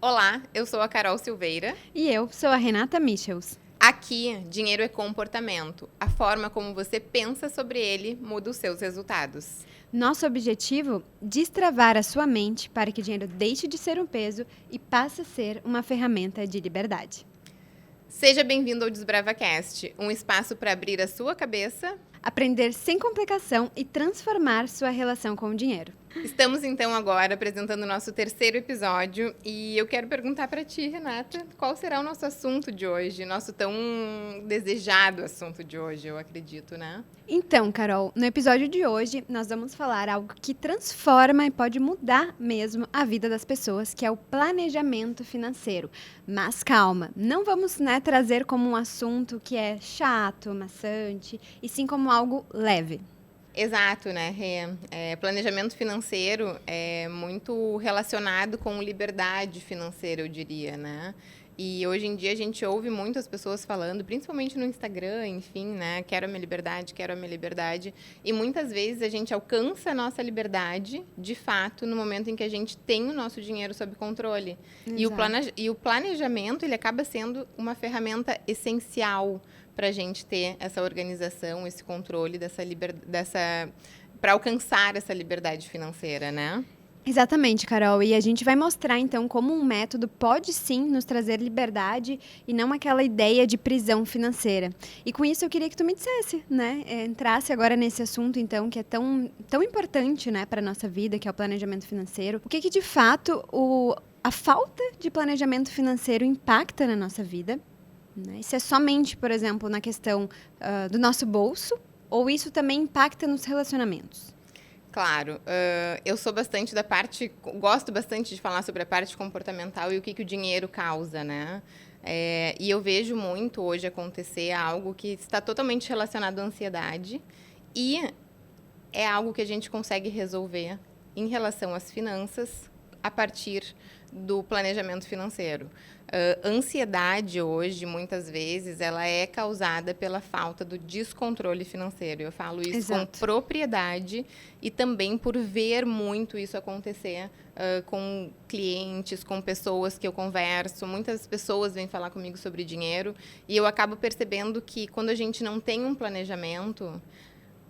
Olá, eu sou a Carol Silveira. E eu sou a Renata Michels. Aqui, dinheiro é comportamento. A forma como você pensa sobre ele muda os seus resultados. Nosso objetivo? Destravar a sua mente para que o dinheiro deixe de ser um peso e passe a ser uma ferramenta de liberdade. Seja bem-vindo ao DesbravaCast, um espaço para abrir a sua cabeça, aprender sem complicação e transformar sua relação com o dinheiro. Estamos então agora apresentando o nosso terceiro episódio e eu quero perguntar para ti, Renata, qual será o nosso assunto de hoje, nosso tão desejado assunto de hoje, eu acredito, né? Então, Carol, no episódio de hoje nós vamos falar algo que transforma e pode mudar mesmo a vida das pessoas, que é o planejamento financeiro. Mas calma, não vamos trazer como um assunto que é chato, maçante, e sim como algo leve. Exato, né, Rê? Planejamento financeiro é muito relacionado com liberdade financeira, eu diria, né? E hoje em dia a gente ouve muitas pessoas falando, principalmente no Instagram, enfim, né? Quero a minha liberdade, quero a minha liberdade. E muitas vezes a gente alcança a nossa liberdade, de fato, no momento em que a gente tem o nosso dinheiro sob controle. E o planejamento, ele acaba sendo uma ferramenta essencial para a gente ter essa organização, esse controle para alcançar essa liberdade financeira, né? Exatamente, Carol. E a gente vai mostrar, então, como um método pode, sim, nos trazer liberdade e não aquela ideia de prisão financeira. E com isso eu queria que tu me dissesse, né? Entrasse agora nesse assunto, então, que é tão importante, né, para a nossa vida, que é o planejamento financeiro. O que de fato, a falta de planejamento financeiro impacta na nossa vida? Né? Isso é somente, por exemplo, na questão do nosso bolso, ou isso também impacta nos relacionamentos? Claro, eu sou bastante gosto bastante de falar sobre a parte comportamental e o que o dinheiro causa, né? E eu vejo muito hoje acontecer algo que está totalmente relacionado à ansiedade e é algo que a gente consegue resolver em relação às finanças a partir do planejamento financeiro. Ansiedade hoje, muitas vezes, ela é causada pela falta do descontrole financeiro. Eu falo isso Exato. com propriedade e também por ver muito isso acontecer com clientes, com pessoas que eu converso. Muitas pessoas vêm falar comigo sobre dinheiro e eu acabo percebendo que quando a gente não tem um planejamento...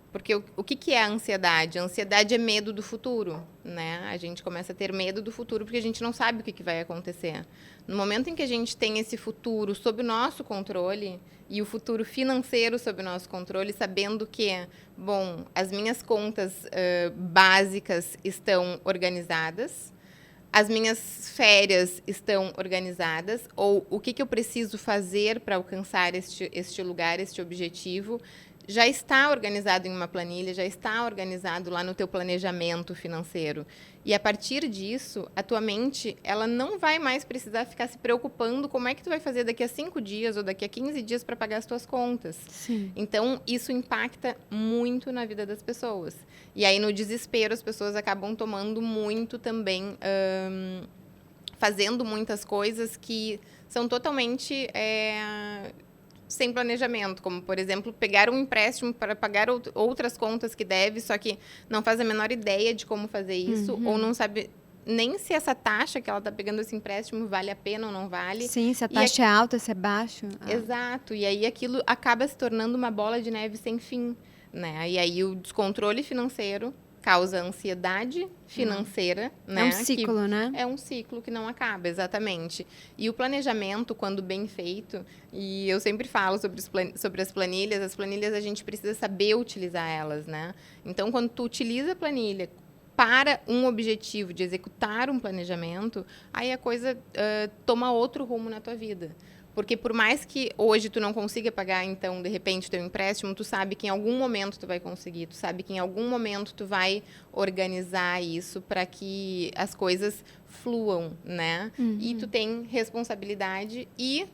Porque o que é a ansiedade? A ansiedade é medo do futuro, né? A gente começa a ter medo do futuro porque a gente não sabe o que vai acontecer. No momento em que a gente tem esse futuro sob o nosso controle e o futuro financeiro sob o nosso controle, sabendo que, bom, as minhas contas básicas estão organizadas, as minhas férias estão organizadas, ou o que eu preciso fazer para alcançar este lugar, este objetivo, já está organizado em uma planilha, já está organizado lá no teu planejamento financeiro. E a partir disso, a tua mente, ela não vai mais precisar ficar se preocupando como é que tu vai fazer daqui a 5 dias ou daqui a 15 dias para pagar as tuas contas. Sim. Então, isso impacta muito na vida das pessoas. E aí, no desespero, as pessoas acabam tomando muito também, fazendo muitas coisas que são totalmente... sem planejamento, como, por exemplo, pegar um empréstimo para pagar outras contas que deve, só que não faz a menor ideia de como fazer isso, ou não sabe nem se essa taxa que ela está pegando esse empréstimo vale a pena ou não vale. Sim, se a taxa é alta, se é baixa. Exato, e aí aquilo acaba se tornando uma bola de neve sem fim, né? E aí o descontrole financeiro causa ansiedade financeira, né? É um ciclo, né? É um ciclo que não acaba, exatamente. E o planejamento, quando bem feito, e eu sempre falo sobre as planilhas a gente precisa saber utilizar elas, né? Então, quando tu utiliza a planilha para um objetivo de executar um planejamento, aí a coisa toma outro rumo na tua vida. Porque por mais que hoje tu não consiga pagar, então, de repente, teu empréstimo, tu sabe que em algum momento tu vai conseguir, tu sabe que em algum momento tu vai organizar isso para que as coisas fluam, né? E tu tem responsabilidade e,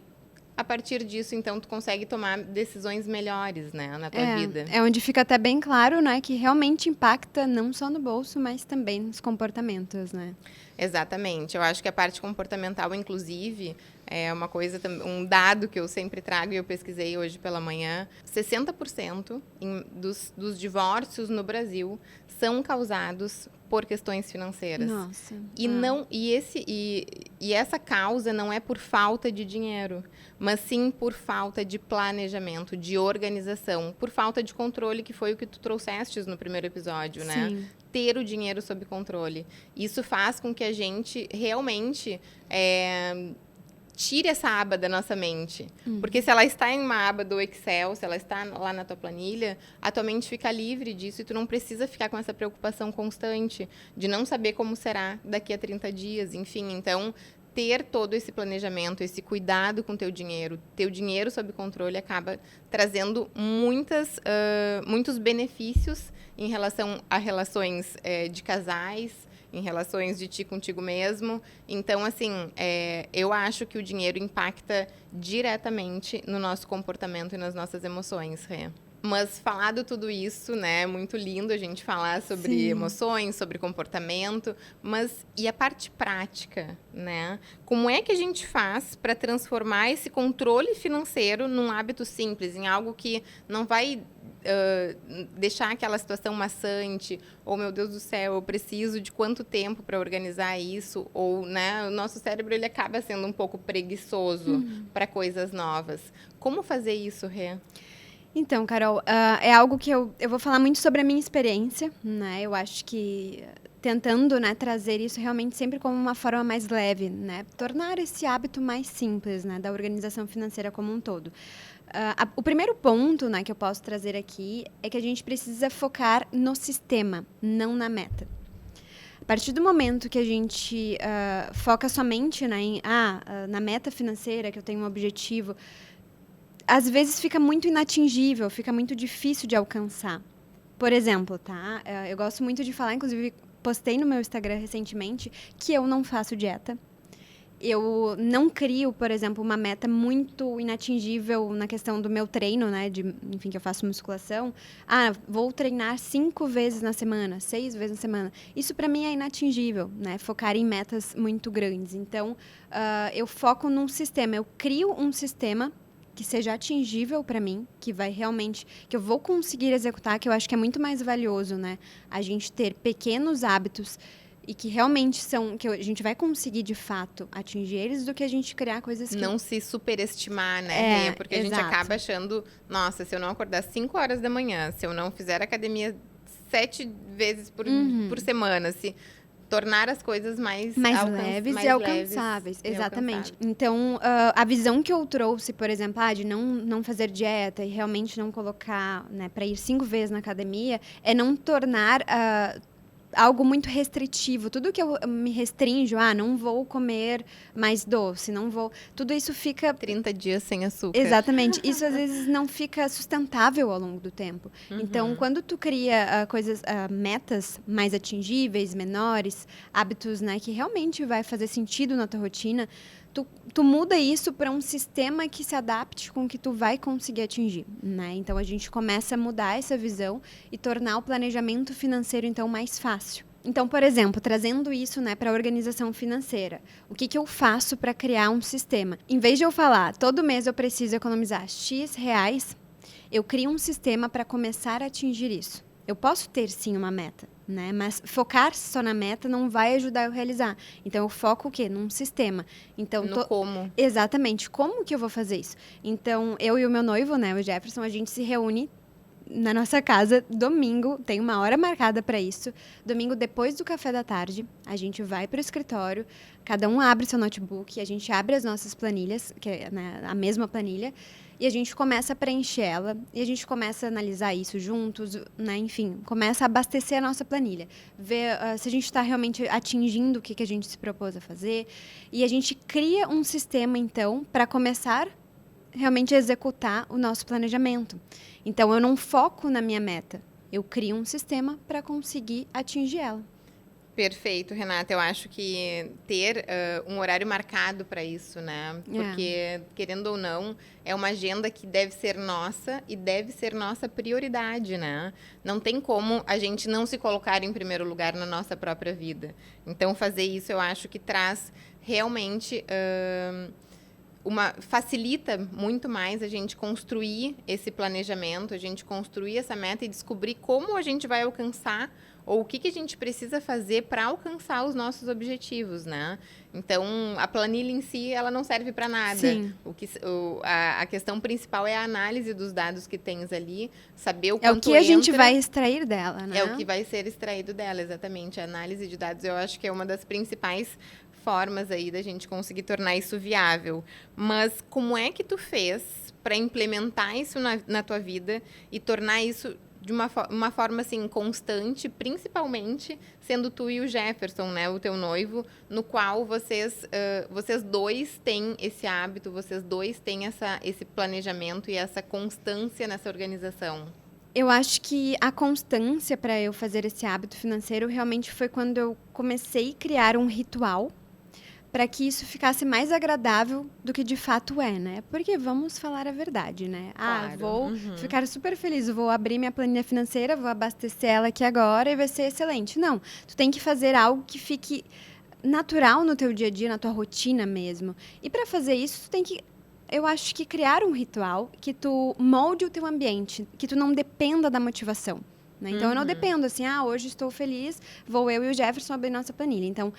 a partir disso, então, tu consegue tomar decisões melhores, né, na tua vida. É onde fica até bem claro, né, que realmente impacta não só no bolso, mas também nos comportamentos, né? Exatamente. Eu acho que a parte comportamental, inclusive, É uma coisa, um dado que eu sempre trago e eu pesquisei hoje pela manhã, 60% dos divórcios no Brasil são causados por questões financeiras. Nossa. E essa causa não é por falta de dinheiro, mas sim por falta de planejamento, de organização, por falta de controle, que foi o que tu trouxeste no primeiro episódio, né? Sim. Ter o dinheiro sob controle. Isso faz com que a gente realmente tire essa aba da nossa mente. Porque se ela está em uma aba do Excel, se ela está lá na tua planilha, a tua mente fica livre disso e tu não precisa ficar com essa preocupação constante de não saber como será daqui a 30 dias, enfim. Então, ter todo esse planejamento, esse cuidado com teu dinheiro sob controle acaba trazendo muitos benefícios em relação a relações de casais, em relações de ti contigo mesmo. Então, assim, eu acho que o dinheiro impacta diretamente no nosso comportamento e nas nossas emoções, Rê. Mas falado tudo isso, né, muito lindo a gente falar sobre emoções, sobre comportamento, mas e a parte prática, né? Como é que a gente faz para transformar esse controle financeiro num hábito simples, em algo que não vai deixar aquela situação maçante, ou meu Deus do céu, eu preciso de quanto tempo para organizar isso, ou, né, o nosso cérebro ele acaba sendo um pouco preguiçoso para coisas novas. Como fazer isso, Rê? Então, Carol, é algo que eu vou falar muito sobre a minha experiência, né? Eu acho que tentando, né, trazer isso realmente sempre como uma forma mais leve, né? Tornar esse hábito mais simples, né, da organização financeira como um todo. O primeiro ponto, né, que eu posso trazer aqui é que a gente precisa focar no sistema, não na meta. A partir do momento que a gente foca somente, né, na meta financeira, que eu tenho um objetivo, às vezes fica muito inatingível, fica muito difícil de alcançar. Por exemplo, tá? Eu gosto muito de falar, inclusive postei no meu Instagram recentemente, que eu não faço dieta. Eu não crio, por exemplo, uma meta muito inatingível na questão do meu treino, né? Enfim, que eu faço musculação. Vou treinar 5 vezes na semana, 6 vezes na semana. Isso, para mim, é inatingível, né? Focar em metas muito grandes. Então, eu foco num sistema. Eu crio um sistema que seja atingível para mim, que eu vou conseguir executar, que eu acho que é muito mais valioso, né? A gente ter pequenos hábitos e que realmente que a gente vai conseguir, de fato, atingir eles, do que a gente criar coisas que... Não se superestimar, né, Rê? Porque exato. A gente acaba achando, nossa, se eu não acordar 5 horas da manhã, se eu não fizer academia 7 vezes por semana, se tornar as coisas mais leves e alcançáveis. Exatamente. Então, a visão que eu trouxe, por exemplo, de não fazer dieta e realmente não colocar, né, para ir 5 vezes na academia, é não tornar algo muito restritivo. Tudo que eu me restrinjo, não vou comer mais doce, não vou... Tudo isso fica... 30 dias sem açúcar. Exatamente. Isso, às vezes, não fica sustentável ao longo do tempo. Então, quando tu cria metas mais atingíveis, menores, hábitos, né, que realmente vai fazer sentido na tua rotina, tu muda isso para um sistema que se adapte com o que tu vai conseguir atingir, né? Então, a gente começa a mudar essa visão e tornar o planejamento financeiro, então, mais fácil. Então, por exemplo, trazendo isso, né, para a organização financeira, o que eu faço para criar um sistema? Em vez de eu falar, todo mês eu preciso economizar X reais, eu crio um sistema para começar a atingir isso. Eu posso ter, sim, uma meta, né? Mas focar só na meta não vai ajudar eu a realizar. Então, eu foco o quê? Num sistema. Então, como. Exatamente. Como que eu vou fazer isso? Então, eu e o meu noivo, né, o Jefferson, a gente se reúne na nossa casa domingo, tem uma hora marcada para isso. Domingo, depois do café da tarde, a gente vai para o escritório, cada um abre seu notebook, a gente abre as nossas planilhas, que é, né, a mesma planilha, e a gente começa a preencher ela, e a gente começa a analisar isso juntos, né? Enfim, começa a abastecer a nossa planilha, ver se a gente está realmente atingindo o que a gente se propôs a fazer, e a gente cria um sistema, então, para começar realmente a executar o nosso planejamento. Então, eu não foco na minha meta, eu crio um sistema para conseguir atingir ela. Perfeito, Renata. Eu acho que ter um horário marcado para isso, né? Porque, querendo ou não, é uma agenda que deve ser nossa e deve ser nossa prioridade, né? Não tem como a gente não se colocar em primeiro lugar na nossa própria vida. Então, fazer isso, eu acho que traz realmente facilita muito mais a gente construir esse planejamento, a gente construir essa meta e descobrir como a gente vai alcançar ou o que a gente precisa fazer para alcançar os nossos objetivos, né? Então, a planilha em si, ela não serve para nada. Sim. A questão principal é a análise dos dados que tens ali, saber o É o quanto que a gente entra, vai extrair dela, né? é o que vai ser extraído dela, exatamente. A análise de dados, eu acho que é uma das principais formas aí da gente conseguir tornar isso viável. Mas como é que tu fez para implementar isso na tua vida e tornar isso de uma forma assim constante, principalmente sendo tu e o Jefferson, né, o teu noivo, no qual vocês dois têm esse hábito, vocês dois têm esse planejamento e essa constância nessa organização? Eu acho que a constância para eu fazer esse hábito financeiro realmente foi quando eu comecei a criar um ritual para que isso ficasse mais agradável do que de fato é, né? Porque vamos falar a verdade, né? Claro. Vou ficar super feliz, vou abrir minha planilha financeira, vou abastecer ela aqui agora e vai ser excelente. Não, tu tem que fazer algo que fique natural no teu dia a dia, na tua rotina mesmo. E para fazer isso, tu tem que, eu acho que criar um ritual que tu molde o teu ambiente, que tu não dependa da motivação. Né? Então, eu não dependo assim, hoje estou feliz, vou eu e o Jefferson abrir nossa planilha. Então,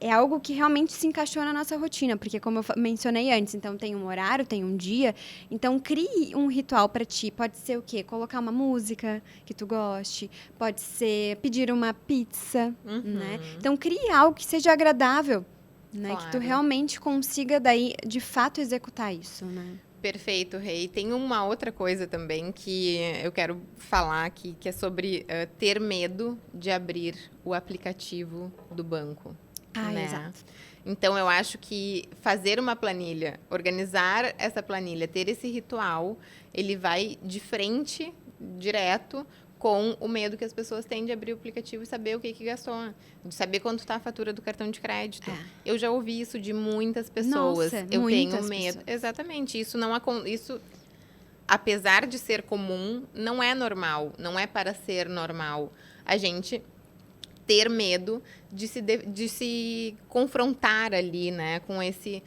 é algo que realmente se encaixou na nossa rotina, porque como eu mencionei antes, então tem um horário, tem um dia, então crie um ritual para ti. Pode ser o quê? Colocar uma música que tu goste, pode ser pedir uma pizza, né? Então crie algo que seja agradável, né? Claro. Que tu realmente consiga daí, de fato, executar isso, né? Perfeito, Rei. Tem uma outra coisa também que eu quero falar aqui, que é sobre ter medo de abrir o aplicativo do banco. Né? Exato. Então, eu acho que fazer uma planilha, organizar essa planilha, ter esse ritual, ele vai de frente, direto, com o medo que as pessoas têm de abrir o aplicativo e saber o que gastou, de saber quanto está a fatura do cartão de crédito. Eu já ouvi isso de muitas pessoas. Nossa, eu muitas tenho medo. pessoas. Exatamente. Isso, apesar de ser comum, não é normal. Não é para ser normal. A gente ter medo de se confrontar ali, né, com esses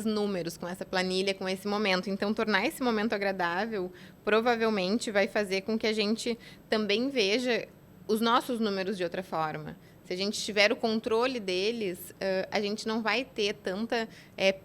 números, com essa planilha, com esse momento. Então, tornar esse momento agradável provavelmente vai fazer com que a gente também veja os nossos números de outra forma. Se a gente tiver o controle deles, a gente não vai ter tanta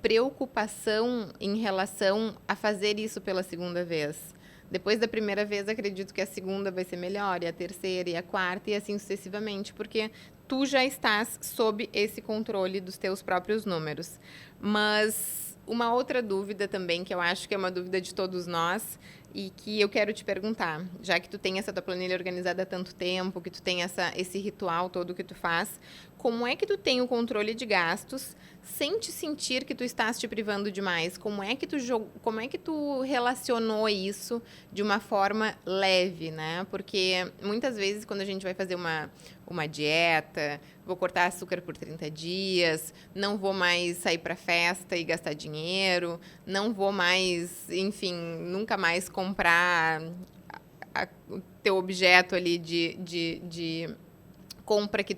preocupação em relação a fazer isso pela segunda vez. Depois da primeira vez, acredito que a segunda vai ser melhor, e a terceira, e a quarta, e assim sucessivamente, porque tu já estás sob esse controle dos teus próprios números. Mas uma outra dúvida também, que eu acho que é uma dúvida de todos nós, e que eu quero te perguntar, já que tu tem essa tua planilha organizada há tanto tempo, que tu tem esse ritual todo que tu faz, como é que tu tem o controle de gastos sem te sentir que tu estás te privando demais? Como é que tu relacionou isso de uma forma leve, né? Porque muitas vezes quando a gente vai fazer uma dieta, vou cortar açúcar por 30 dias, não vou mais sair para festa e gastar dinheiro, não vou mais, enfim, nunca mais comprar o teu objeto ali de compra que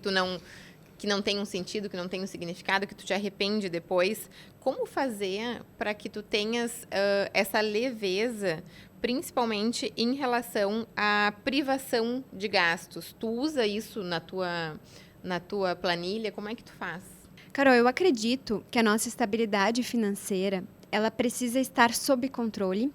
não tem um sentido, que não tem um significado, que tu te arrepende depois. Como fazer para que tu tenhas essa leveza, principalmente em relação à privação de gastos? Tu usa isso na tua planilha? Como é que tu faz? Carol, eu acredito que a nossa estabilidade financeira, ela precisa estar sob controle,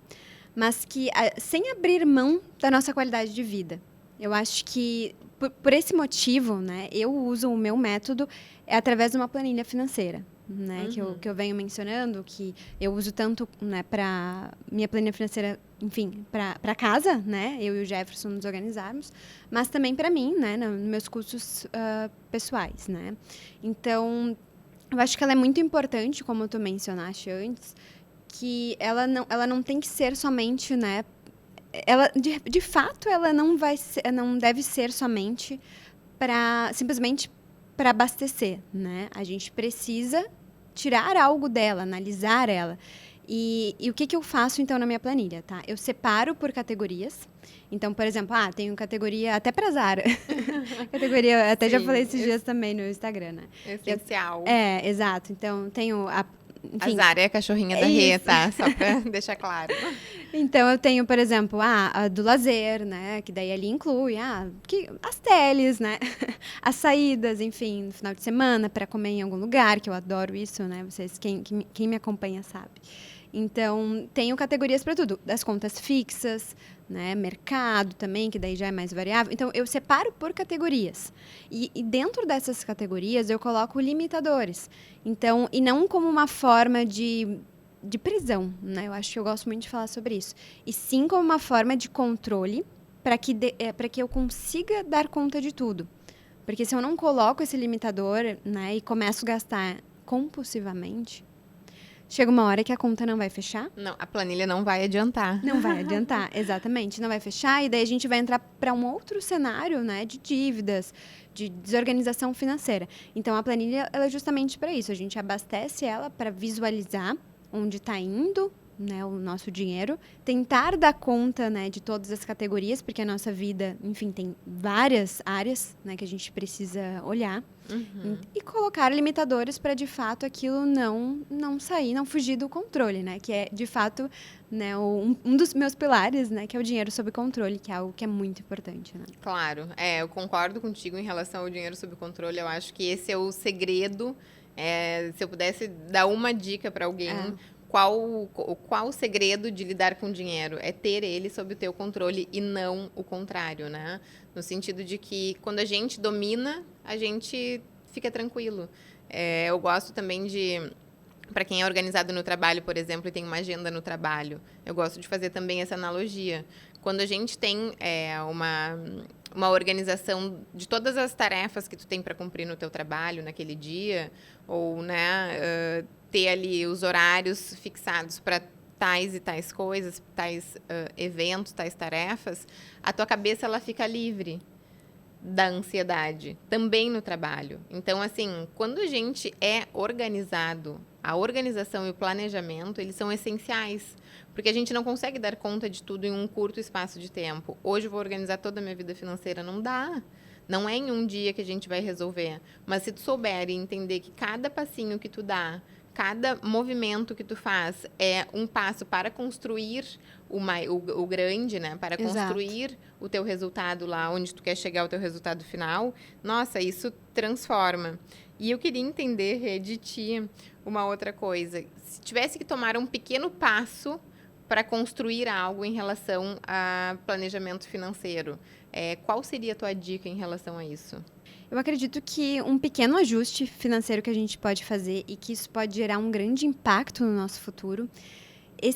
mas que sem abrir mão da nossa qualidade de vida. Eu acho que, por esse motivo, né, eu uso o meu método através de uma planilha financeira, né, que eu venho mencionando, que eu uso tanto, né, para minha planilha financeira, enfim, para casa, né, eu e o Jefferson nos organizarmos, mas também para mim, né, nos meus custos pessoais, né. Então, eu acho que ela é muito importante, como tu mencionaste antes, que ela não tem que ser somente, né, ela de fato ela não deve ser somente simplesmente para abastecer, né? A gente precisa tirar algo dela, analisar ela. E o que eu faço, então, na minha planilha, tá? Eu separo por categorias. Então, por exemplo, tenho categoria até pra Zara. Categoria, até já Sim, falei esses dias também no Instagram, né? essencial. Exato. Então, tenho A enfim, Zara é a cachorrinha da Rê, tá? Só pra deixar claro. então, eu tenho, por exemplo, a do lazer, né? Que daí ali inclui as teles, né? As saídas, enfim, no final de semana para comer em algum lugar, que eu adoro isso, né? Vocês, quem me acompanha sabe. Então, tenho categorias para tudo. Das contas fixas, né? Mercado também, que daí já é mais variável. Então, eu separo por categorias. E dentro dessas categorias, eu coloco limitadores. Então, e não como uma forma de prisão, né? Eu acho que eu gosto muito de falar sobre isso. E sim como uma forma de controle para que eu consiga dar conta de tudo. Porque se eu não coloco esse limitador, né, e começo a gastar compulsivamente, chega uma hora que a conta não vai fechar. Não, a planilha não vai adiantar. Não vai adiantar, exatamente. Não vai fechar e daí a gente vai entrar para um outro cenário, né, de dívidas, de desorganização financeira. Então, a planilha ela é justamente para isso. A gente abastece ela para visualizar onde está indo, né, o nosso dinheiro, tentar dar conta, né, de todas as categorias, porque a nossa vida, enfim, tem várias áreas, né, que a gente precisa olhar. E colocar limitadores para, de fato, aquilo não sair, não fugir do controle, né? Que é, de fato, né, um dos meus pilares, né? Que é o dinheiro sob controle, que é algo que é muito importante, né? Claro, eu concordo contigo em relação ao dinheiro sob controle. Eu acho que esse é o segredo. Se eu pudesse dar uma dica para alguém, qual o segredo de lidar com dinheiro? É ter ele sob o teu controle e não o contrário, né? No sentido de que quando a gente domina, a gente fica tranquilo. Eu gosto também para quem é organizado no trabalho, por exemplo, e tem uma agenda no trabalho, eu gosto de fazer também essa analogia. Quando a gente tem uma organização de todas as tarefas que tu tem para cumprir no teu trabalho naquele dia, ou, né, ter ali os horários fixados para tais e tais coisas, tais eventos, tais tarefas, a tua cabeça ela fica livre da ansiedade, também no trabalho. Então, assim, quando a gente é organizado, a organização e o planejamento, eles são essenciais, porque a gente não consegue dar conta de tudo em um curto espaço de tempo. Hoje eu vou organizar toda a minha vida financeira, não dá. Não é em um dia que a gente vai resolver. Mas se tu souber e entender que cada passinho que tu dá, cada movimento que tu faz é um passo para construir o grande, né? Para construir o teu resultado lá, onde tu quer chegar, o teu resultado final. Nossa, isso transforma. E eu queria entender, Rê, de ti uma outra coisa. Se tivesse que tomar um pequeno passo para construir algo em relação a planejamento financeiro, qual seria a tua dica em relação a isso? Eu acredito que um pequeno ajuste financeiro que a gente pode fazer e que isso pode gerar um grande impacto no nosso futuro.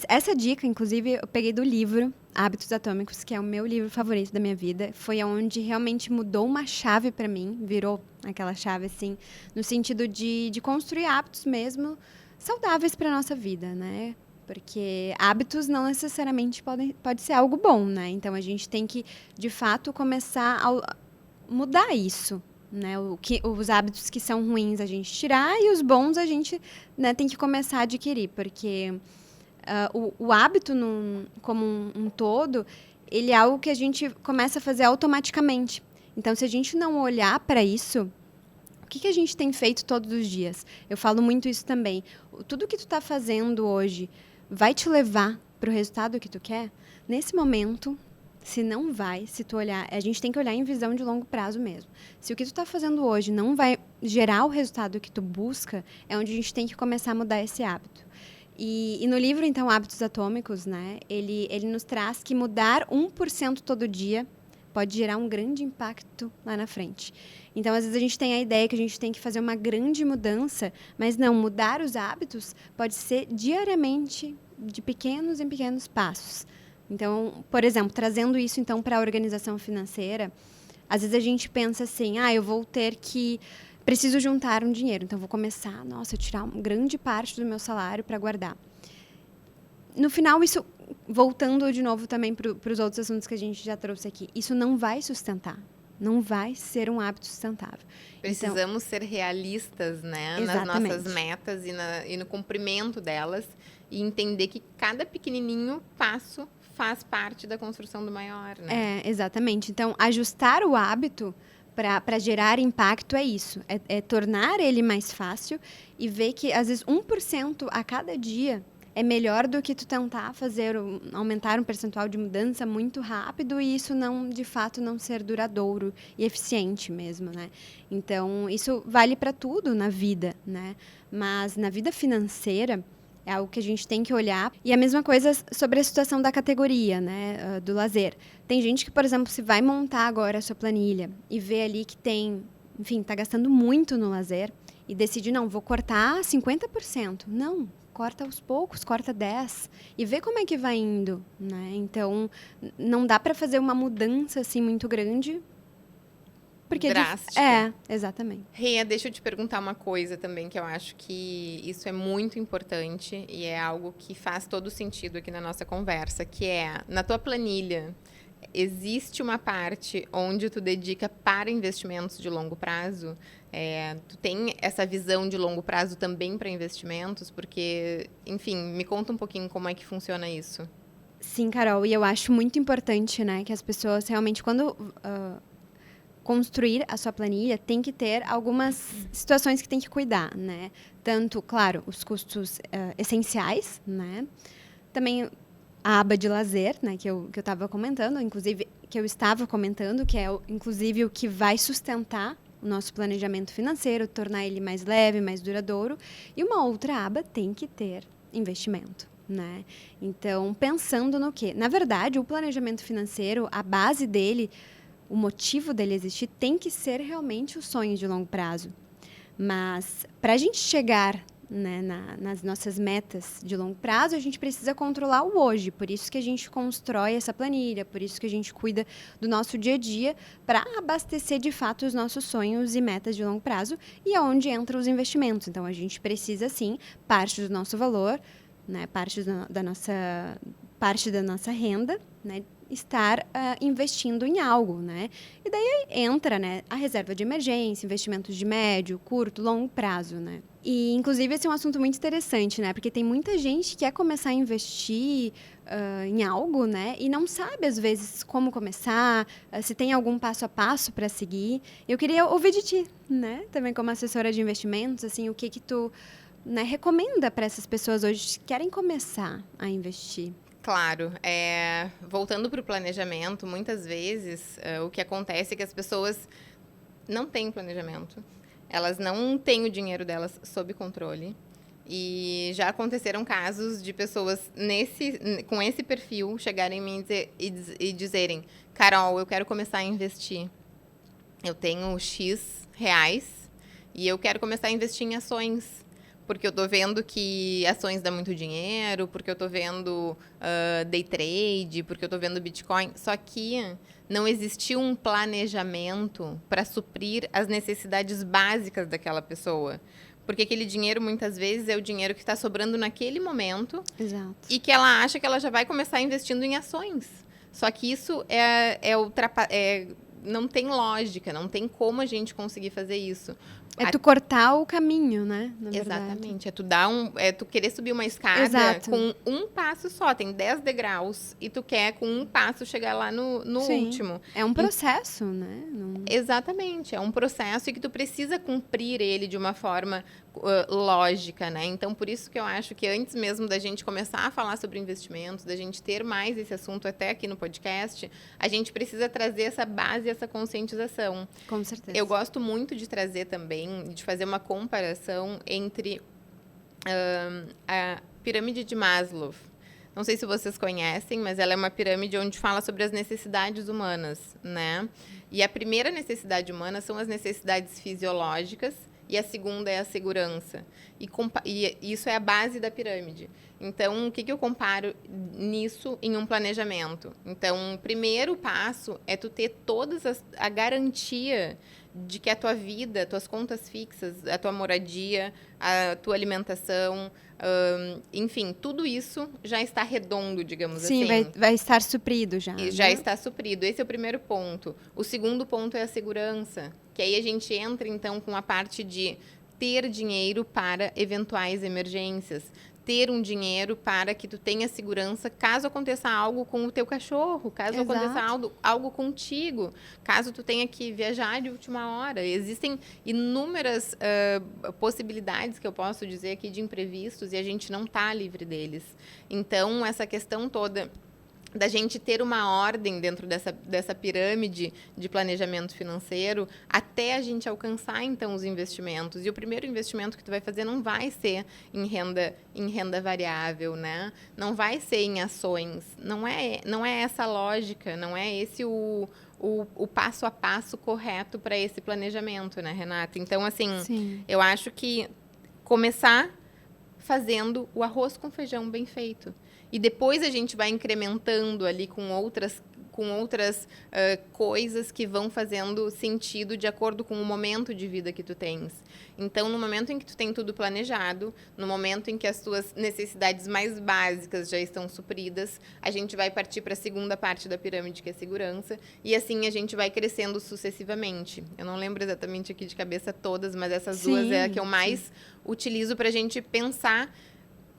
Essa dica, inclusive, eu peguei do livro Hábitos Atômicos, que é o meu livro favorito da minha vida. Foi onde realmente mudou uma chave para mim, virou aquela chave, assim, no sentido de construir hábitos mesmo saudáveis para nossa vida, né? Porque hábitos não necessariamente pode ser algo bom, né? Então, a gente tem que, de fato, começar a mudar isso, né? Os hábitos que são ruins a gente tirar e os bons a gente, né, tem que começar a adquirir, porque o hábito como um todo, ele é algo que a gente começa a fazer automaticamente. Então, se a gente não olhar para isso, o que a gente tem feito todos os dias? Eu falo muito isso também. Tudo que tu está fazendo hoje vai te levar para o resultado que tu quer? Nesse momento, se não vai, se tu olhar, a gente tem que olhar em visão de longo prazo mesmo. Se o que tu está fazendo hoje não vai gerar o resultado que tu busca, é onde a gente tem que começar a mudar esse hábito. E no livro, então, Hábitos Atômicos, né, ele nos traz que mudar 1% todo dia pode gerar um grande impacto lá na frente. Então, às vezes, a gente tem a ideia que a gente tem que fazer uma grande mudança, mas não, mudar os hábitos pode ser diariamente, de pequenos em pequenos passos. Então, por exemplo, trazendo isso então para a organização financeira, às vezes a gente pensa assim, eu vou ter que preciso juntar um dinheiro, então vou começar, tirar uma grande parte do meu salário para guardar. No final, isso, voltando de novo também para os outros assuntos que a gente já trouxe aqui, isso não vai sustentar, Não vai ser um hábito sustentável. Precisamos ser realistas, né? Nas nossas metas e no cumprimento delas. E entender que cada pequenininho passo faz parte da construção do maior, né? Exatamente. Então, ajustar o hábito para gerar impacto é isso. É tornar ele mais fácil e ver que, às vezes, 1% a cada dia é melhor do que tu tentar aumentar um percentual de mudança muito rápido e isso de fato, não ser duradouro e eficiente mesmo, né? Então, isso vale para tudo na vida, né? Mas na vida financeira, é algo que a gente tem que olhar. E a mesma coisa sobre a situação da categoria, né, do lazer. Tem gente que, por exemplo, se vai montar agora a sua planilha e vê ali que está gastando muito no lazer e decide, não, vou cortar 50%. Não, corta aos poucos, corta 10% e vê como é que vai indo, né? Então, não dá para fazer uma mudança assim muito grande. Drástica. Exatamente. Rê, deixa eu te perguntar uma coisa também, que eu acho que isso é muito importante e é algo que faz todo sentido aqui na nossa conversa, que é, na tua planilha, existe uma parte onde tu dedica para investimentos de longo prazo? Tu tem essa visão de longo prazo também para investimentos? Porque, enfim, me conta um pouquinho como é que funciona isso. Sim, Carol, e eu acho muito importante, né, que as pessoas realmente, quando construir a sua planilha, tem que ter algumas situações que tem que cuidar, né? Tanto, claro, os custos essenciais, né? Também a aba de lazer, né, que eu estava comentando, inclusive, que eu estava comentando, que é, inclusive, o que vai sustentar o nosso planejamento financeiro, tornar ele mais leve, mais duradouro. E uma outra aba tem que ter investimento, né? Então, pensando no quê? Na verdade, o planejamento financeiro, a base dele, o motivo dele existir tem que ser realmente os sonhos de longo prazo. Mas, para a gente chegar, né, nas nossas metas de longo prazo, a gente precisa controlar o hoje. Por isso que a gente constrói essa planilha, por isso que a gente cuida do nosso dia a dia para abastecer, de fato, os nossos sonhos e metas de longo prazo e é onde entram os investimentos. Então, a gente precisa, sim, parte do nosso valor, né, parte da nossa renda, né, estar investindo em algo, né? E daí entra, né, a reserva de emergência, investimentos de médio, curto, longo prazo, né? E, inclusive, esse é um assunto muito interessante, né? Porque tem muita gente que quer começar a investir em algo, né? E não sabe, às vezes, como começar, se tem algum passo a passo para seguir. Eu queria ouvir de ti, né? Também como assessora de investimentos, assim, o que tu, né, recomenda para essas pessoas hoje que querem começar a investir? Claro. Voltando para o planejamento, muitas vezes o que acontece é que as pessoas não têm planejamento. Elas não têm o dinheiro delas sob controle. E já aconteceram casos de pessoas com esse perfil chegarem em mim e dizerem: Carol, eu quero começar a investir. Eu tenho X reais e eu quero começar a investir em ações. Porque eu tô vendo que ações dão muito dinheiro, porque eu tô vendo day trade, porque eu tô vendo Bitcoin. Só que não existiu um planejamento para suprir as necessidades básicas daquela pessoa. Porque aquele dinheiro, muitas vezes, é o dinheiro que está sobrando naquele momento. Exato. E que ela acha que ela já vai começar investindo em ações. Só que isso não tem lógica, não tem como a gente conseguir fazer isso. É tu cortar o caminho, né? Exatamente. É tu querer subir uma escada Exato. com um passo só. Tem 10 degraus e tu quer, com um passo, chegar lá no Sim. último. É um processo, né? Exatamente. É um processo e que tu precisa cumprir ele de uma forma lógica, né? Então, por isso que eu acho que antes mesmo da gente começar a falar sobre investimentos, da gente ter mais esse assunto até aqui no podcast, a gente precisa trazer essa base, essa conscientização. Com certeza. Eu gosto muito de trazer também, de fazer uma comparação entre a pirâmide de Maslow. Não sei se vocês conhecem, mas ela é uma pirâmide onde fala sobre as necessidades humanas, né? E a primeira necessidade humana são as necessidades fisiológicas e a segunda é a segurança. E isso é a base da pirâmide. Então, o que eu comparo nisso em um planejamento? Então, o primeiro passo é tu ter a garantia de que a tua vida, tuas contas fixas, a tua moradia, a tua alimentação, Enfim, tudo isso já está redondo, digamos Sim, assim. vai estar suprido já. E já está suprido. Esse é o primeiro ponto. O segundo ponto é a segurança, que aí a gente entra, então, com a parte de ter dinheiro para eventuais emergências. Ter um dinheiro para que tu tenha segurança caso aconteça algo com o teu cachorro, caso aconteça algo contigo, caso tu tenha que viajar de última hora. Existem inúmeras possibilidades que eu posso dizer aqui de imprevistos e a gente não está livre deles. Então, essa questão toda da gente ter uma ordem dentro dessa pirâmide de planejamento financeiro até a gente alcançar, então, os investimentos. E o primeiro investimento que tu vai fazer não vai ser em renda variável, né? Não vai ser em ações. Não é essa a lógica, não é esse o passo a passo correto para esse planejamento, né, Renata? Então, assim, Sim. Eu acho que começar fazendo o arroz com feijão bem feito. E depois a gente vai incrementando ali com outras coisas que vão fazendo sentido de acordo com o momento de vida que tu tens. Então, no momento em que tu tem tudo planejado, no momento em que as tuas necessidades mais básicas já estão supridas, a gente vai partir para a segunda parte da pirâmide, que é a segurança, e assim a gente vai crescendo sucessivamente. Eu não lembro exatamente aqui de cabeça todas, mas essas duas é a que eu mais utilizo para a gente pensar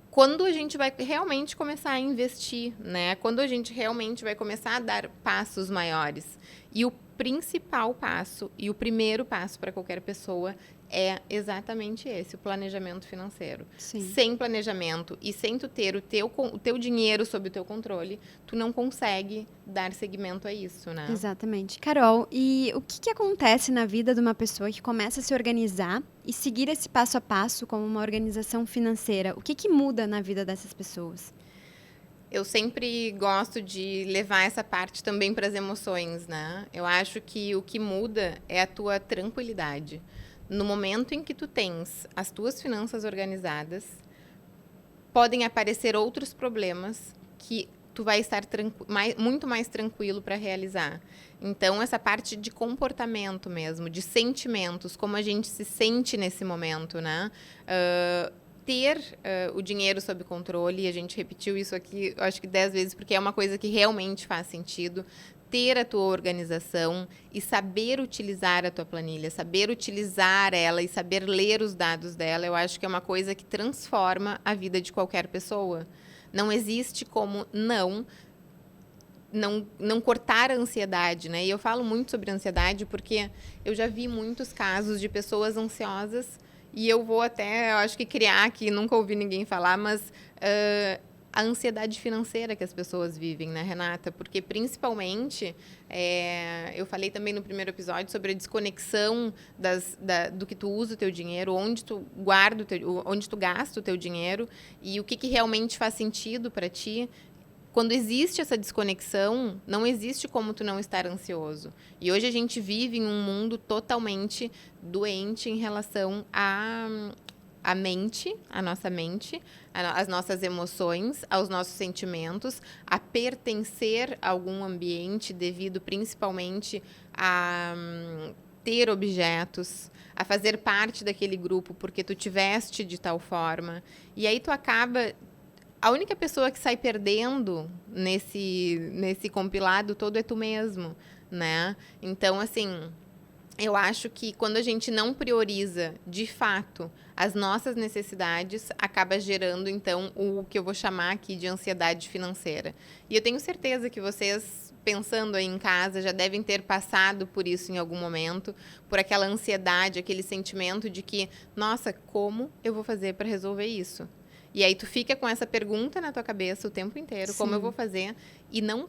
quando a gente vai realmente começar a investir, né? Quando a gente realmente vai começar a dar passos maiores. E o principal passo e o primeiro passo para qualquer pessoa é exatamente esse, o planejamento financeiro. Sim. Sem planejamento e sem tu ter o teu dinheiro sob o teu controle, tu não consegue dar seguimento a isso, né? Exatamente. Carol, e o que acontece na vida de uma pessoa que começa a se organizar e seguir esse passo a passo como uma organização financeira? O que muda na vida dessas pessoas? Eu sempre gosto de levar essa parte também para as emoções, né? Eu acho que o que muda é a tua tranquilidade. No momento em que tu tens as tuas finanças organizadas, podem aparecer outros problemas que tu vai estar muito mais tranquilo para realizar. Então, essa parte de comportamento mesmo, de sentimentos, como a gente se sente nesse momento, né? Ter o dinheiro sob controle, e a gente repetiu isso aqui, eu acho que 10 vezes, porque é uma coisa que realmente faz sentido. Ter a tua organização e saber utilizar a tua planilha, saber utilizar ela e saber ler os dados dela, eu acho que é uma coisa que transforma a vida de qualquer pessoa. Não existe como não cortar a ansiedade, né? E eu falo muito sobre ansiedade porque eu já vi muitos casos de pessoas ansiosas e eu vou até, eu acho que criar aqui, nunca ouvi ninguém falar, mas a ansiedade financeira que as pessoas vivem, né, Renata? Porque, principalmente, eu falei também no primeiro episódio sobre a desconexão do que tu usa o teu dinheiro, onde tu guarda onde tu gasta o teu dinheiro e o que realmente faz sentido para ti. Quando existe essa desconexão, não existe como tu não estar ansioso. E hoje a gente vive em um mundo totalmente doente em relação à mente, à nossa mente, às nossas emoções, aos nossos sentimentos, a pertencer a algum ambiente devido principalmente a ter objetos, a fazer parte daquele grupo porque tu tiveste de tal forma. E aí tu acaba... A única pessoa que sai perdendo nesse compilado todo é tu mesmo, né? Então, assim, eu acho que quando a gente não prioriza, de fato, as nossas necessidades, acaba gerando, então, o que eu vou chamar aqui de ansiedade financeira. E eu tenho certeza que vocês, pensando aí em casa, já devem ter passado por isso em algum momento, por aquela ansiedade, aquele sentimento de que, nossa, como eu vou fazer para resolver isso? E aí tu fica com essa pergunta na tua cabeça o tempo inteiro, Sim. Como eu vou fazer? E não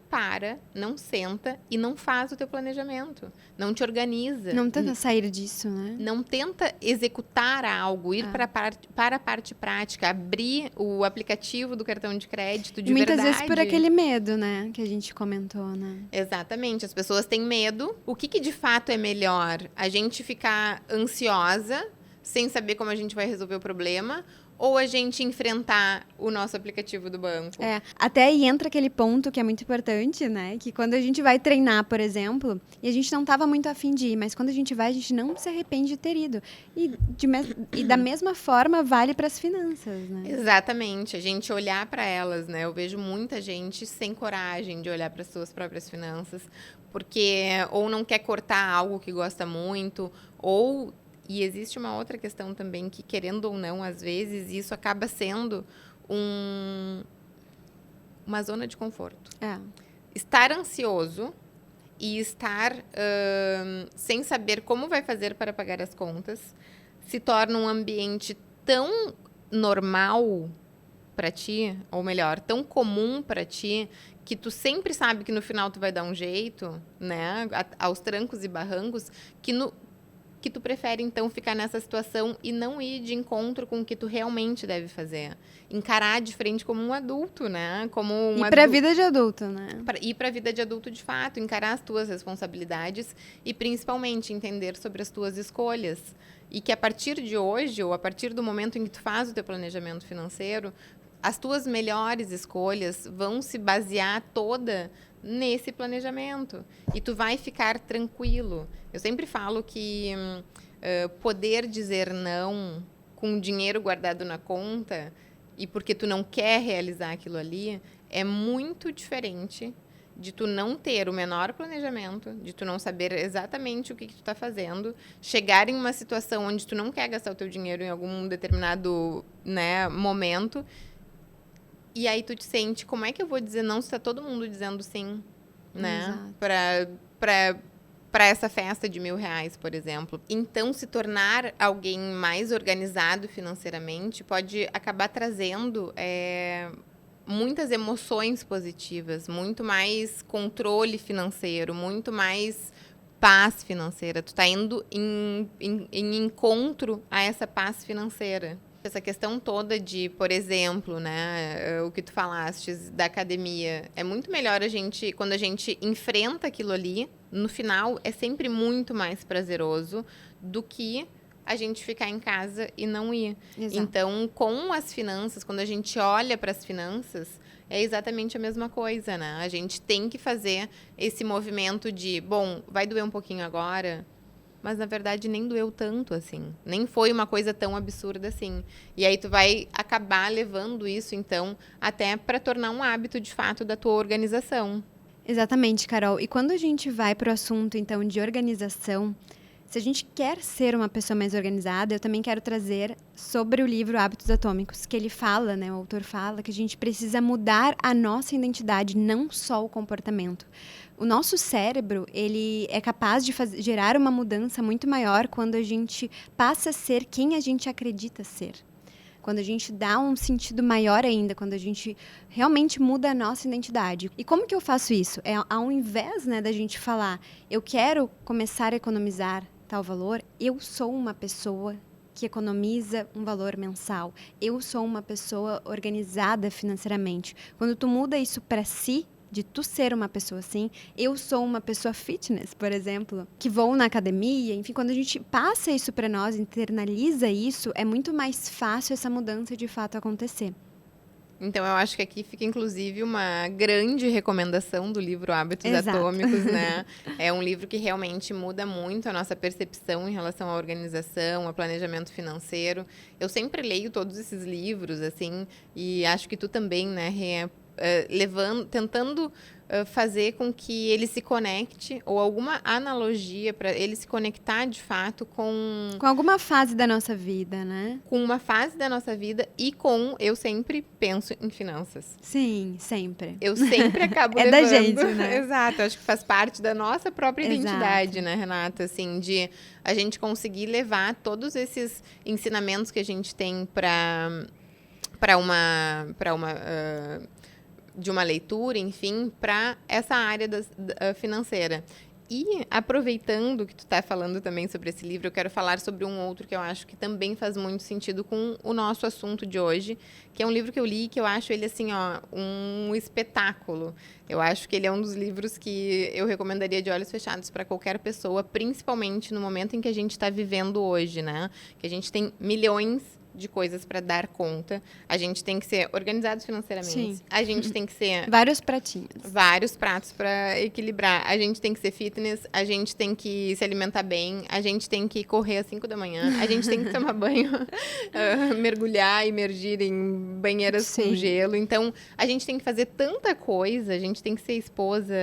senta e não faz o teu planejamento. Não te organiza. Não tenta sair disso, né? Não tenta executar algo, ir para a parte prática, abrir o aplicativo do cartão de crédito de muitas verdade. Vezes por aquele medo, né? Que a gente comentou, né? Exatamente. As pessoas têm medo. O que de fato é melhor? A gente ficar ansiosa, sem saber como a gente vai resolver o problema, ou a gente enfrentar o nosso aplicativo do banco? Até aí entra aquele ponto que é muito importante, né? Que quando a gente vai treinar, por exemplo, e a gente não estava muito afim de ir, mas quando a gente vai, a gente não se arrepende de ter ido. E da mesma forma, vale para as finanças, né? Exatamente, a gente olhar para elas, né? Eu vejo muita gente sem coragem de olhar para as suas próprias finanças, porque ou não quer cortar algo que gosta muito, ou e existe uma outra questão também que, querendo ou não, às vezes isso acaba sendo uma zona de conforto. Estar ansioso e estar sem saber como vai fazer para pagar as contas se torna um ambiente tão normal para ti, ou melhor, tão comum para ti, que tu sempre sabe que no final tu vai dar um jeito, né, aos trancos e barrancos, que tu prefere, então, ficar nessa situação e não ir de encontro com o que tu realmente deve fazer. Encarar de frente como um adulto, né? E para a vida de adulto, né? Ir para a vida de adulto, de fato. Encarar as tuas responsabilidades e, principalmente, entender sobre as tuas escolhas. E que, a partir de hoje, ou a partir do momento em que tu faz o teu planejamento financeiro, as tuas melhores escolhas vão se basear toda nesse planejamento. E tu vai ficar tranquilo. Eu sempre falo que poder dizer não com dinheiro guardado na conta e porque tu não quer realizar aquilo ali é muito diferente de tu não ter o menor planejamento, de tu não saber exatamente o que tu está fazendo, chegar em uma situação onde tu não quer gastar o teu dinheiro em algum determinado, né, momento. E aí tu te sente, como é que eu vou dizer não se tá todo mundo dizendo sim, né? Para essa festa de R$1.000, por exemplo. Então, se tornar alguém mais organizado financeiramente pode acabar trazendo muitas emoções positivas, muito mais controle financeiro, muito mais paz financeira. Tu tá indo em encontro a essa paz financeira. Essa questão toda de, por exemplo, né, o que tu falaste da academia, é muito melhor quando a gente enfrenta aquilo ali, no final é sempre muito mais prazeroso do que a gente ficar em casa e não ir. Exato. Então, com as finanças, quando a gente olha para as finanças, é exatamente a mesma coisa, né? A gente tem que fazer esse movimento de, bom, vai doer um pouquinho agora, mas, na verdade, nem doeu tanto, assim. Nem foi uma coisa tão absurda assim. E aí tu vai acabar levando isso, então, até para tornar um hábito, de fato, da tua organização. Exatamente, Carol. E quando a gente vai para o assunto, então, de organização, se a gente quer ser uma pessoa mais organizada, eu também quero trazer sobre o livro Hábitos Atômicos, que ele fala, né, o autor fala, que a gente precisa mudar a nossa identidade, não só o comportamento. O nosso cérebro, ele é capaz de gerar uma mudança muito maior quando a gente passa a ser quem a gente acredita ser. Quando a gente dá um sentido maior ainda, quando a gente realmente muda a nossa identidade. E como que eu faço isso? Ao invés, né, da gente falar, eu quero começar a economizar tal valor, eu sou uma pessoa que economiza um valor mensal. Eu sou uma pessoa organizada financeiramente. Quando tu muda isso para si, de tu ser uma pessoa assim, eu sou uma pessoa fitness, por exemplo, que vou na academia, enfim, quando a gente passa isso para nós, internaliza isso, é muito mais fácil essa mudança de fato acontecer. Então, eu acho que aqui fica, inclusive, uma grande recomendação do livro Hábitos Atômicos, né? É um livro que realmente muda muito a nossa percepção em relação à organização, ao planejamento financeiro. Eu sempre leio todos esses livros, assim, e acho que tu também, né, Rê? Tentando fazer com que ele se conecte, ou alguma analogia para ele se conectar de fato com alguma fase da nossa vida, né? Com uma fase da nossa vida e eu sempre penso em finanças. Sim, sempre. Eu sempre acabo levando. Da gente, né? Exato, acho que faz parte da nossa própria identidade, né, Renata? Assim, de a gente conseguir levar todos esses ensinamentos que a gente tem de uma leitura, enfim, para essa área financeira. E, aproveitando que tu está falando também sobre esse livro, eu quero falar sobre um outro que eu acho que também faz muito sentido com o nosso assunto de hoje, que é um livro que eu li, que eu acho ele, assim, ó, um espetáculo. Eu acho que ele é um dos livros que eu recomendaria de olhos fechados para qualquer pessoa, principalmente no momento em que a gente está vivendo hoje, né? Que a gente tem milhões de coisas para dar conta. A gente tem que ser organizados financeiramente. Sim. A gente tem que ser Vários pratinhos. vários pratos para equilibrar. A gente tem que ser fitness, a gente tem que se alimentar bem, a gente tem que correr às 5 da manhã, a gente tem que tomar banho, mergulhar, imergir em banheiras com Sim. gelo. Então, a gente tem que fazer tanta coisa, a gente tem que ser esposa,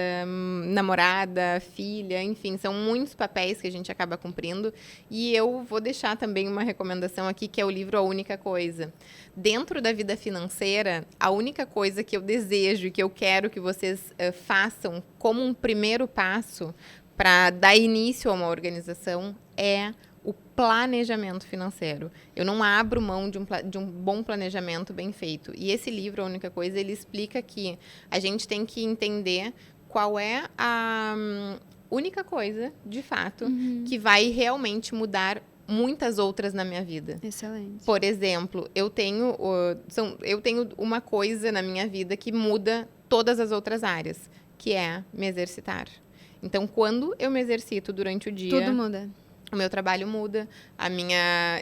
namorada, filha, enfim, são muitos papéis que a gente acaba cumprindo. E eu vou deixar também uma recomendação aqui, que é o livro A Única Coisa. Dentro da vida financeira, a única coisa que eu desejo e que eu quero que vocês façam como um primeiro passo para dar início a uma organização é o planejamento financeiro. Eu não abro mão de um bom planejamento bem feito. E esse livro, A Única Coisa, ele explica que a gente tem que entender qual é a única coisa, de fato, que vai realmente mudar muitas outras na minha vida. Excelente. Por exemplo, eu tenho uma coisa na minha vida que muda todas as outras áreas, que é me exercitar. Então, quando eu me exercito durante o dia, Tudo muda. o meu trabalho muda,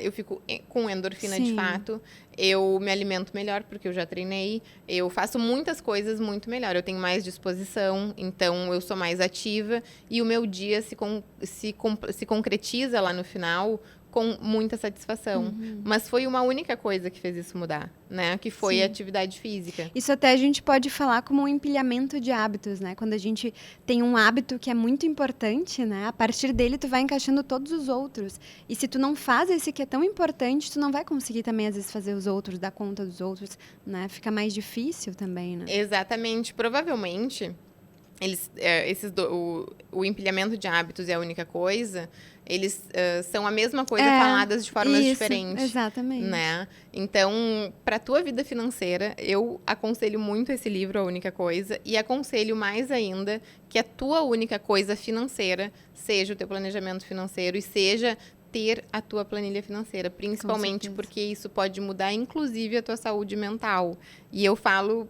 eu fico com endorfina de Sim. fato, eu me alimento melhor porque eu já treinei, eu faço muitas coisas muito melhor, eu tenho mais disposição, então eu sou mais ativa e o meu dia se concretiza lá no final com muita satisfação. Mas foi uma única coisa que fez isso mudar, né? Que foi Sim. a atividade física. Isso até a gente pode falar como um empilhamento de hábitos, né? Quando a gente tem um hábito que é muito importante, né? A partir dele tu vai encaixando todos os outros. E se tu não faz esse que é tão importante, tu não vai conseguir também às vezes fazer os outros, dar conta dos outros, né? Fica mais difícil também, né? Exatamente. Provavelmente, o empilhamento de hábitos é a única coisa, eles são a mesma coisa faladas de formas isso, diferentes. Exatamente. Né? Então, para a tua vida financeira, eu aconselho muito esse livro, A Única Coisa, e aconselho mais ainda que a tua única coisa financeira seja o teu planejamento financeiro e seja ter a tua planilha financeira, principalmente porque isso pode mudar, inclusive, a tua saúde mental. E eu falo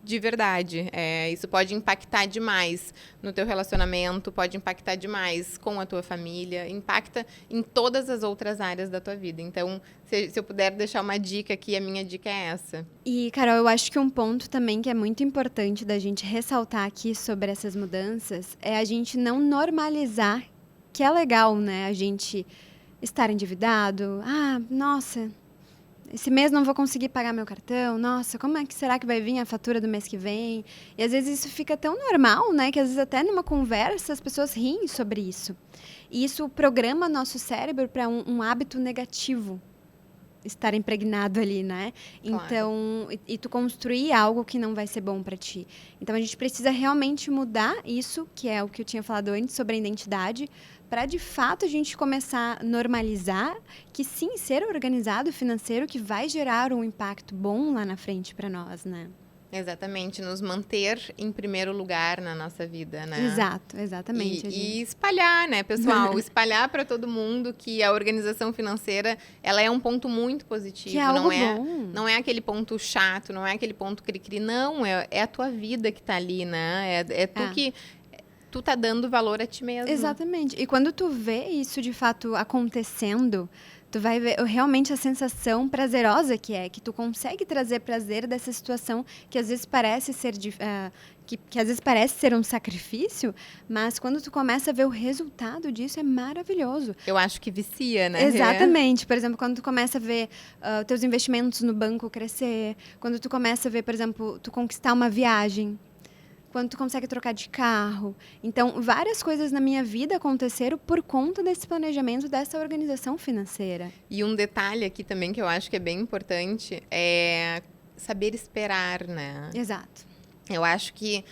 de verdade, isso pode impactar demais no teu relacionamento, pode impactar demais com a tua família, impacta em todas as outras áreas da tua vida. Então, se eu puder deixar uma dica aqui, a minha dica é essa. E, Carol, eu acho que um ponto também que é muito importante da gente ressaltar aqui sobre essas mudanças é a gente não normalizar que é legal, né? A gente estar endividado. Ah, nossa, esse mês não vou conseguir pagar meu cartão. Nossa, como é que será que vai vir a fatura do mês que vem? E às vezes isso fica tão normal, né? Que às vezes até numa conversa as pessoas riem sobre isso. E isso programa nosso cérebro para um hábito negativo estar impregnado ali, né? Claro. Então, e tu construir algo que não vai ser bom para ti. Então, a gente precisa realmente mudar isso, que é o que eu tinha falado antes sobre a identidade, para de fato a gente começar a normalizar que sim, ser organizado financeiro que vai gerar um impacto bom lá na frente para nós, né? Exatamente, nos manter em primeiro lugar na nossa vida, né? Exato, exatamente. E espalhar, né, pessoal? Espalhar para todo mundo que a organização financeira, ela é um ponto muito positivo. Que é algo bom. Não é aquele ponto chato, não é aquele ponto cri-cri. Não, é a tua vida que tá ali, né? Que tu tá dando valor a ti mesmo. Exatamente. E quando tu vê isso de fato acontecendo, tu vai ver realmente a sensação prazerosa que tu consegue trazer prazer dessa situação que às vezes parece ser que às vezes parece ser um sacrifício, mas quando tu começa a ver o resultado disso é maravilhoso. Eu acho que vicia, né? Exatamente. Por exemplo, quando tu começa a ver teus investimentos no banco crescer, quando tu começa a ver, por exemplo, tu conquistar uma viagem, quando tu consegue trocar de carro. Então, várias coisas na minha vida aconteceram por conta desse planejamento, dessa organização financeira. E um detalhe aqui também que eu acho que é bem importante é saber esperar, né? Exato. Eu acho que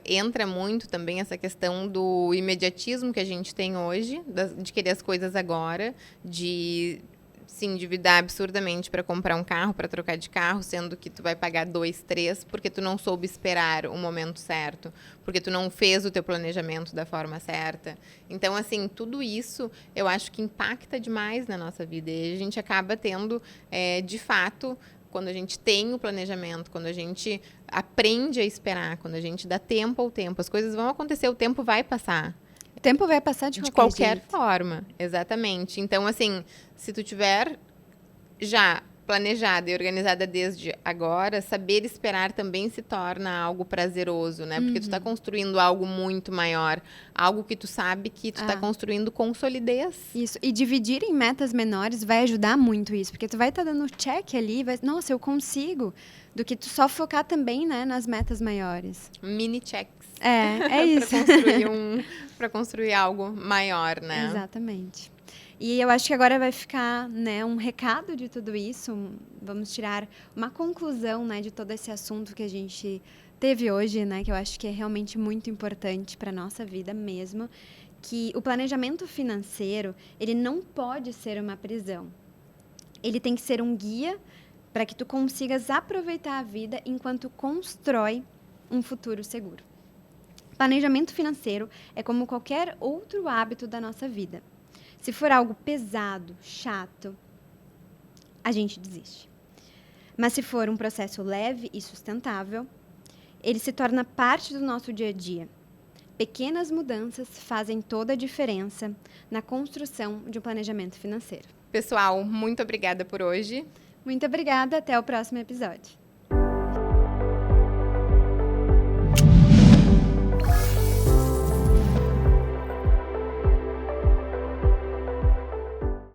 entra muito também essa questão do imediatismo que a gente tem hoje, de querer as coisas agora, de se endividar absurdamente para comprar um carro, para trocar de carro, sendo que tu vai pagar 2, 3, porque tu não soube esperar o momento certo, porque tu não fez o teu planejamento da forma certa. Então, assim, tudo isso eu acho que impacta demais na nossa vida. E a gente acaba tendo, de fato, quando a gente tem o planejamento, quando a gente aprende a esperar, quando a gente dá tempo ao tempo, as coisas vão acontecer, o tempo vai passar. O tempo vai passar de qualquer jeito. forma, exatamente. Então, assim, se tu tiver já planejada e organizada desde agora, saber esperar também se torna algo prazeroso, né? Porque tu tá construindo algo muito maior, algo que tu sabe que tu tá construindo com solidez. Isso, e dividir em metas menores vai ajudar muito isso, porque tu vai estar dando check ali, nossa, eu consigo, do que tu só focar também, né, nas metas maiores. Mini checks. É isso. Para construir algo maior, né? Exatamente. E eu acho que agora vai ficar, né, um recado de tudo isso. Vamos tirar uma conclusão, né, de todo esse assunto que a gente teve hoje, né, que eu acho que é realmente muito importante para nossa vida mesmo, que o planejamento financeiro, ele não pode ser uma prisão. Ele tem que ser um guia para que tu consigas aproveitar a vida enquanto constrói um futuro seguro. Planejamento financeiro é como qualquer outro hábito da nossa vida. Se for algo pesado, chato, a gente desiste. Mas se for um processo leve e sustentável, ele se torna parte do nosso dia a dia. Pequenas mudanças fazem toda a diferença na construção de um planejamento financeiro. Pessoal, muito obrigada por hoje. Muito obrigada, até o próximo episódio.